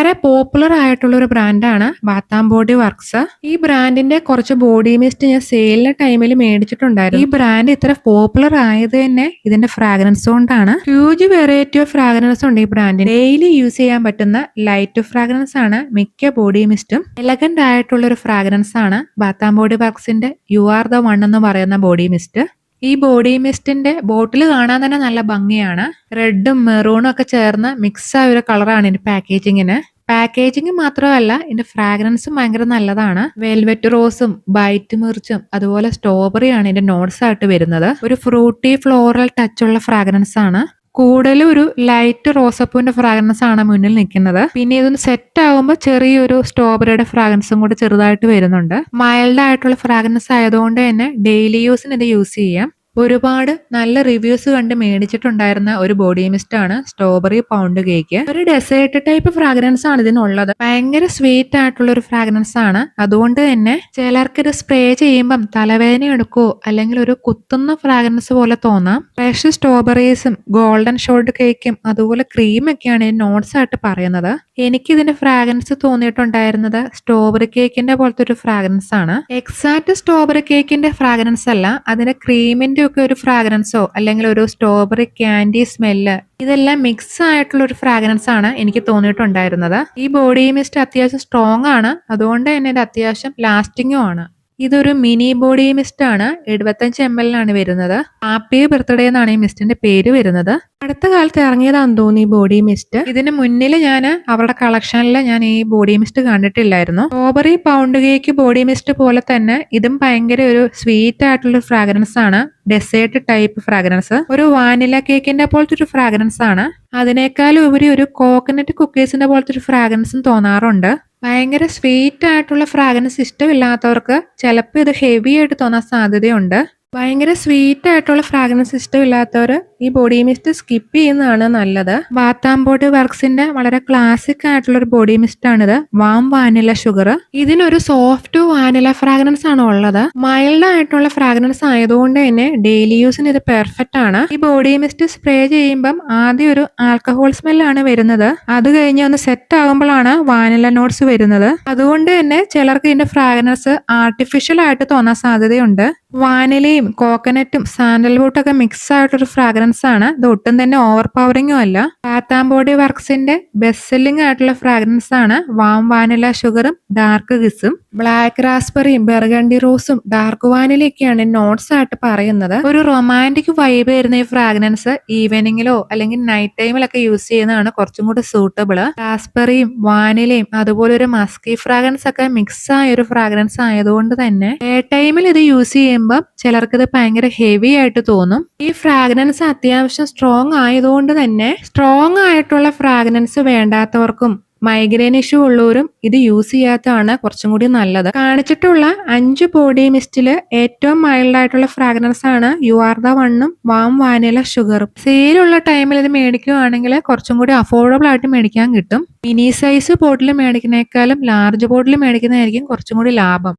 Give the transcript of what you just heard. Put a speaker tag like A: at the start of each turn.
A: വളരെ പോപ്പുലർ ആയിട്ടുള്ള ഒരു ബ്രാൻഡാണ് ബാത്ത് ആൻഡ് ബോഡി വർക്ക്സ്. ഈ ബ്രാൻഡിന്റെ കുറച്ച് ബോഡി മിസ്റ്റ് ഞാൻ സെയിലിന്റെ ടൈമിൽ മേടിച്ചിട്ടുണ്ടായിരുന്നു. ഈ ബ്രാൻഡ് ഇത്ര പോപ്പുലർ ആയത് തന്നെ ഇതിന്റെ ഫ്രാഗ്രൻസ് കൊണ്ടാണ്. ഹ്യൂജ് വെറൈറ്റി ഓഫ് ഫ്രാഗ്രൻസ് ഉണ്ട് ഈ ബ്രാൻഡിന്. ഡെയിലി യൂസ് ചെയ്യാൻ പറ്റുന്ന ലൈറ്റ് ഫ്രാഗ്രൻസ് ആണ് മിക്ക ബോഡി മിസ്റ്റും. എലഗന്റ് ആയിട്ടുള്ള ഒരു ഫ്രാഗ്രൻസ് ആണ് ബാത്ത് ആൻഡ് ബോഡി വർക്ക്സിന്റെ യു ആർ ദ വൺ എന്ന് പറയുന്ന ബോഡി മിസ്റ്റ്. ഈ ബോഡി മിസ്റ്റിന്റെ ബോട്ടിൽ കാണാൻ തന്നെ നല്ല ഭംഗിയാണ്. റെഡും മെറൂണും ഒക്കെ ചേർന്ന് മിക്സ് ആയ ഒരു കളറാണ് ഇതിന്റെ പാക്കേജിങ്ങിന്. പാക്കേജിങ് മാത്രമല്ല ഇതിന്റെ ഫ്രാഗ്രൻസും ഭയങ്കര നല്ലതാണ്. വെൽവെറ്റ് റോസും ബൈറ്റ് മിർച്ചും അതുപോലെ സ്ട്രോബെറിയാണ് ഇതിന്റെ നോട്ട്സ് ആയിട്ട് വരുന്നത്. ഒരു ഫ്രൂട്ടി ഫ്ലോറൽ ടച്ച് ഉള്ള ഫ്രാഗ്രൻസ് ആണ്. കൂടുതലും ഒരു ലൈറ്റ് റോസപ്പൂവിന്റെ ഫ്രാഗ്രൻസ് ആണ് മുന്നിൽ നിൽക്കുന്നത്. പിന്നെ ഇതൊന്ന് സെറ്റ് ആകുമ്പോൾ ചെറിയൊരു സ്ട്രോബെറിയുടെ ഫ്രാഗ്രൻസും കൂടി ചെറുതായിട്ട് വരുന്നുണ്ട്. മൈൽഡ് ആയിട്ടുള്ള ഫ്രാഗ്രൻസ് ആയതുകൊണ്ട് തന്നെ ഡെയിലി യൂസിന് ഇത് യൂസ് ചെയ്യാം. ഒരുപാട് നല്ല റിവ്യൂസ് കണ്ട് മേടിച്ചിട്ടുണ്ടായിരുന്ന ഒരു ബോഡി മിസ്റ്റ് ആണ് സ്ട്രോബെറി പൗണ്ട് കേക്ക്. ഒരു ഡെസേർട്ട് ടൈപ്പ് ഫ്രാഗ്രൻസ് ആണ് ഇതിനുള്ളത്. ഭയങ്കര സ്വീറ്റ് ആയിട്ടുള്ള ഒരു ഫ്രാഗ്രൻസ് ആണ്. അതുകൊണ്ട് തന്നെ ചിലർക്ക് ഇത് സ്പ്രേ ചെയ്യുമ്പം തലവേദന എടുക്കോ അല്ലെങ്കിൽ ഒരു കുത്തുന്ന ഫ്രാഗ്രൻസ് പോലെ തോന്നാം. ഫ്രഷ് സ്ട്രോബെറീസും ഗോൾഡൻ ഷോൾഡ് കേക്കും അതുപോലെ ക്രീമൊക്കെയാണ് ഈ നോട്ട്സ് ആയിട്ട് പറയുന്നത്. എനിക്ക് ഇതിന്റെ ഫ്രാഗ്രൻസ് തോന്നിയിട്ടുണ്ടായിരുന്നത് സ്ട്രോബെറി കേക്കിന്റെ പോലത്തെ ഒരു ഫ്രാഗ്രൻസ് ആണ്. എക്സാക്ട് സ്ട്രോബെറി കേക്കിന്റെ ഫ്രാഗ്രൻസ് അല്ല, അതിന്റെ ക്രീമിന്റെ ഒക്കെ ഒരു ഫ്രാഗ്രൻസോ അല്ലെങ്കിൽ ഒരു സ്ട്രോബെറി ക്യാൻഡി സ്മെല്ല് ഇതെല്ലാം മിക്സ് ആയിട്ടുള്ള ഒരു ഫ്രാഗ്രൻസ് ആണ് എനിക്ക് തോന്നിയിട്ടുണ്ടായിരുന്നത്. ഈ ബോഡി മിസ്റ്റ് അത്യാവശ്യം സ്ട്രോങ് ആണ്. അതുകൊണ്ട് തന്നെ ഇത് അത്യാവശ്യം ലാസ്റ്റിങ്ങും ആണ്. ഇതൊരു മിനി ബോഡി മിസ്റ്റ് ആണ്. 75 ml ആണ് വരുന്നത്. ഹാപ്പി ബർത്ത്ഡേ എന്നാണ് ഈ മിസ്റ്റിന്റെ പേര് വരുന്നത്. അടുത്ത കാലത്ത് ഇറങ്ങിയതാന്ന് തോന്നി ഈ ബോഡി മിസ്റ്റ്. ഇതിന് മുന്നിൽ ഞാൻ അവരുടെ കളക്ഷനിൽ ഞാൻ ഈ ബോഡി മിസ്റ്റ് കണ്ടിട്ടില്ലായിരുന്നു. Strawberry pound cake body mist പോലെ തന്നെ ഇതും ഭയങ്കര ഒരു സ്വീറ്റ് ആയിട്ടുള്ള ഫ്രാഗ്രൻസ് ആണ്. Dessert type fragrance. ഒരു വാനില കേക്കിന്റെ പോലത്തെ ഒരു ഫ്രാഗ്രൻസ് ആണ്. അതിനേക്കാളും ഉപരി ഒരു കോക്കനട്ട് കുക്കീസിന്റെ പോലത്തെ ഒരു ഫ്രാഗ്രൻസും തോന്നാറുണ്ട്. ഭയങ്കര സ്വീറ്റ് ആയിട്ടുള്ള ഫ്രാഗ്രൻസ് ഇഷ്ടമില്ലാത്തവർക്ക് ചിലപ്പോൾ ഇത് ഹെവി ആയിട്ട് തോന്നാൻ സാധ്യതയുണ്ട്. ഭയങ്കര സ്വീറ്റ് ആയിട്ടുള്ള ഫ്രാഗ്രൻസ് ഇഷ്ടമില്ലാത്തവർ ഈ ബോഡി മിസ്റ്റ് സ്കിപ്പ് ചെയ്യുന്നതാണ് നല്ലത്. ബാത്ത് ആൻഡ് ബോഡി വർക്ക്സിന്റെ വളരെ ക്ലാസിക് ആയിട്ടുള്ള ഒരു ബോഡി മിസ്റ്റ് ആണിത്. Warm vanilla sugar. ഇതിനൊരു സോഫ്റ്റ് വാനില ഫ്രാഗ്രൻസ് ആണ് ഉള്ളത്. മൈൽഡ് ആയിട്ടുള്ള ഫ്രാഗ്രൻസ് ആയതുകൊണ്ട് തന്നെ ഡെയിലി യൂസിന് ഇത് പെർഫെക്റ്റ് ആണ്. ഈ ബോഡി മിസ്റ്റ് സ്പ്രേ ചെയ്യുമ്പം ആദ്യം ഒരു ആൽക്കഹോൾ സ്മെല്ലാണ് വരുന്നത്. അത് കഴിഞ്ഞ് ഒന്ന് സെറ്റ് ആകുമ്പോഴാണ് വാനില നോട്ട്സ് വരുന്നത്. അതുകൊണ്ട് തന്നെ ചിലർക്ക് ഇതിന്റെ ഫ്രാഗ്രൻസ് ആർട്ടിഫിഷ്യൽ ആയിട്ട് തോന്നാൻ സാധ്യതയുണ്ട്. വാനിലയും കോക്കനട്ടും സാൻഡൽവുഡ് ഒക്കെ മിക്സ് ആയിട്ടൊരു ഫ്രാഗ്രൻസ് ആണ്. ഇത് ഒട്ടും തന്നെ ഓവർ പവറിങ്ങും അല്ല. ബാത്ത് ആൻഡ് ബോഡി വർക്ക്സിന്റെ ബെസ്റ്റ് സെല്ലിംഗ് ആയിട്ടുള്ള ഫ്രാഗ്രൻസ് ആണ് വാം വാനില ഷുഗറും ഡാർക്ക് കിസും. ബ്ലാക്ക് റാസ്ബെറിയും ബെർഗണ്ടി റോസും ഡാർക്ക് വാനിലയൊക്കെയാണ് നോട്ട്സ് ആയിട്ട് പറയുന്നത്. ഒരു റൊമാൻറ്റിക് വൈബ് വരുന്ന ഈ ഫ്രാഗ്രൻസ് ഈവനിങ്ങിലോ അല്ലെങ്കിൽ നൈറ്റ് ടൈമിലൊക്കെ യൂസ് ചെയ്യുന്നതാണ് കുറച്ചും കൂടി സൂട്ടബിള്. റാസ്ബെറിയും വാനിലയും അതുപോലെ ഒരു മസ്കി ഫ്രാഗ്രൻസ് ഒക്കെ മിക്സ് ആയ ഒരു ഫ്രാഗ്രൻസ് ആയതുകൊണ്ട് തന്നെ ഡേ ടൈമിൽ ഇത് യൂസ് ചെയ്യുമ്പോൾ ചിലർക്ക് ഇത് ഭയങ്കര ഹെവി ആയിട്ട് തോന്നും. ഈ ഫ്രാഗ്രൻസ് അത്യാവശ്യം സ്ട്രോങ് ആയതുകൊണ്ട് തന്നെ സ്ട്രോങ് ആയിട്ടുള്ള ഫ്രാഗ്രൻസ് വേണ്ടാത്തവർക്കും മൈഗ്രെയിൻ ഇഷ്യൂ ഉള്ളവരും ഇത് യൂസ് ചെയ്യാത്തതാണ് കുറച്ചും കൂടി നല്ലത്. കാണിച്ചിട്ടുള്ള 5 ബോഡി മിസ്റ്റില് ഏറ്റവും മൈൽഡ് ആയിട്ടുള്ള ഫ്രാഗ്രൻസ് ആണ് യു ആർ ദ വണ്ണും വാം വാനില ഷുഗറും. സെയിലുള്ള ടൈമിൽ ഇത് മേടിക്കുകയാണെങ്കിൽ കുറച്ചും കൂടി അഫോർഡബിൾ ആയിട്ട് മേടിക്കാൻ കിട്ടും. മിനി സൈസ് ബോട്ടിൽ മേടിക്കുന്നേക്കാളും ലാർജ് ബോട്ടിൽ മേടിക്കുന്നതായിരിക്കും കുറച്ചും കൂടി ലാഭം.